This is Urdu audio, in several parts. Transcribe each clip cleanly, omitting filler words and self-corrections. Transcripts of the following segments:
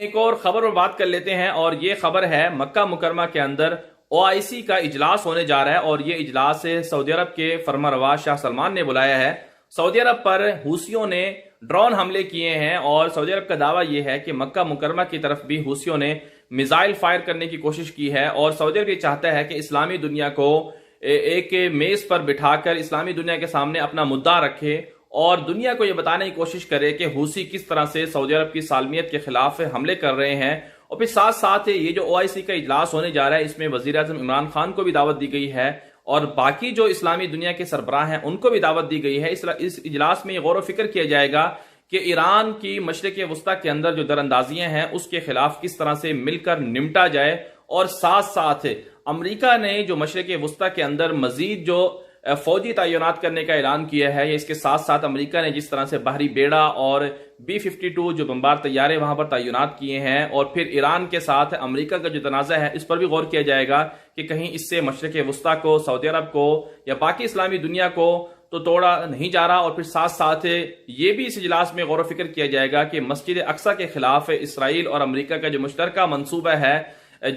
ایک اور خبر پر بات کر لیتے ہیں، اور یہ خبر ہے مکہ مکرمہ کے اندر OIC کا اجلاس ہونے جا رہا ہے، اور یہ اجلاس سعودی عرب کے فرمانروا شاہ سلمان نے بلایا ہے۔ سعودی عرب پر حوثیوں نے ڈرون حملے کیے ہیں، اور سعودی عرب کا دعویٰ یہ ہے کہ مکہ مکرمہ کی طرف بھی حوثیوں نے میزائل فائر کرنے کی کوشش کی ہے، اور سعودی عرب یہ چاہتا ہے کہ اسلامی دنیا کو ایک میز پر بٹھا کر اسلامی دنیا کے سامنے اپنا مدعا رکھے، اور دنیا کو یہ بتانے کی کوشش کرے کہ حوثی کس طرح سے سعودی عرب کی سالمیت کے خلاف حملے کر رہے ہیں۔ اور پھر ساتھ ساتھ یہ جو OIC کا اجلاس ہونے جا رہا ہے، اس میں وزیر اعظم عمران خان کو بھی دعوت دی گئی ہے، اور باقی جو اسلامی دنیا کے سربراہ ہیں ان کو بھی دعوت دی گئی ہے۔ اس اجلاس میں یہ غور و فکر کیا جائے گا کہ ایران کی مشرق وسطیٰ کے اندر جو دراندازیاں ہیں اس کے خلاف کس طرح سے مل کر نمٹا جائے، اور ساتھ ساتھ امریکہ نے جو مشرق وسطیٰ کے اندر مزید جو فوجی تعینات کرنے کا اعلان کیا ہے، اس کے ساتھ ساتھ امریکہ نے جس طرح سے بحری بیڑا اور B-52 جو بمبار طیارے وہاں پر تعینات کیے ہیں، اور پھر ایران کے ساتھ امریکہ کا جو تنازع ہے اس پر بھی غور کیا جائے گا کہ کہیں اس سے مشرق وسطیٰ کو، سعودی عرب کو یا باقی اسلامی دنیا کو تو توڑا نہیں جا رہا۔ اور پھر ساتھ ساتھ یہ بھی اس اجلاس میں غور و فکر کیا جائے گا کہ مسجد اقصی کے خلاف اسرائیل اور امریکہ کا جو مشترکہ منصوبہ ہے،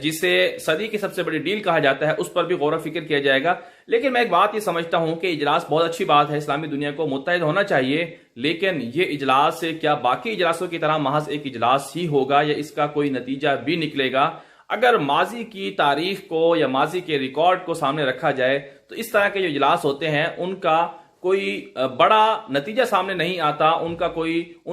جسے صدی کی سب سے بڑی ڈیل کہا جاتا ہے، اس پر بھی غور و فکر کیا جائے گا۔ لیکن میں ایک بات یہ سمجھتا ہوں کہ اجلاس بہت اچھی بات ہے، اسلامی دنیا کو متحد ہونا چاہیے، لیکن یہ اجلاس کیا باقی اجلاسوں کی طرح محض ایک اجلاس ہی ہوگا، یا اس کا کوئی نتیجہ بھی نکلے گا؟ اگر ماضی کی تاریخ کو یا ماضی کے ریکارڈ کو سامنے رکھا جائے تو اس طرح کے جو اجلاس ہوتے ہیں ان کا کوئی بڑا نتیجہ سامنے نہیں آتا، ان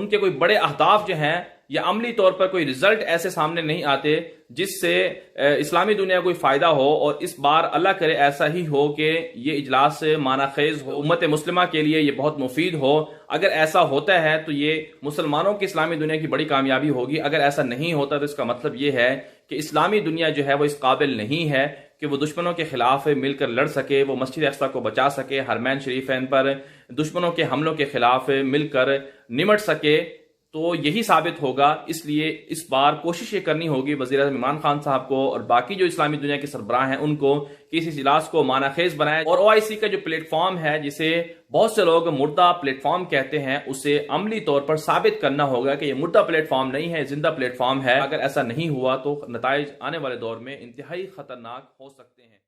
کے کوئی بڑے اہداف جو ہیں یا عملی طور پر کوئی رزلٹ ایسے سامنے نہیں آتے جس سے اسلامی دنیا کو کوئی فائدہ ہو۔ اور اس بار اللہ کرے ایسا ہی ہو کہ یہ اجلاس معنی خیز ہو، امت مسلمہ کے لیے یہ بہت مفید ہو۔ اگر ایسا ہوتا ہے تو یہ مسلمانوں کی اسلامی دنیا کی بڑی کامیابی ہوگی۔ اگر ایسا نہیں ہوتا تو اس کا مطلب یہ ہے کہ اسلامی دنیا جو ہے وہ اس قابل نہیں ہے کہ وہ دشمنوں کے خلاف مل کر لڑ سکے، وہ مسجد اقصی کو بچا سکے، حرمین شریفین پر دشمنوں کے حملوں کے خلاف مل کر نمٹ سکے۔ تو یہی ثابت ہوگا، اس لیے اس بار کوشش یہ کرنی ہوگی وزیر اعظم عمران خان صاحب کو اور باقی جو اسلامی دنیا کے سربراہ ہیں ان کو کہ اس اجلاس کو معنی خیز بنائے، اور OIC کا جو پلیٹ فارم ہے جسے بہت سے لوگ مردہ پلیٹ فارم کہتے ہیں، اسے عملی طور پر ثابت کرنا ہوگا کہ یہ مردہ پلیٹ فارم نہیں ہے، زندہ پلیٹ فارم ہے۔ اگر ایسا نہیں ہوا تو نتائج آنے والے دور میں انتہائی خطرناک ہو سکتے ہیں۔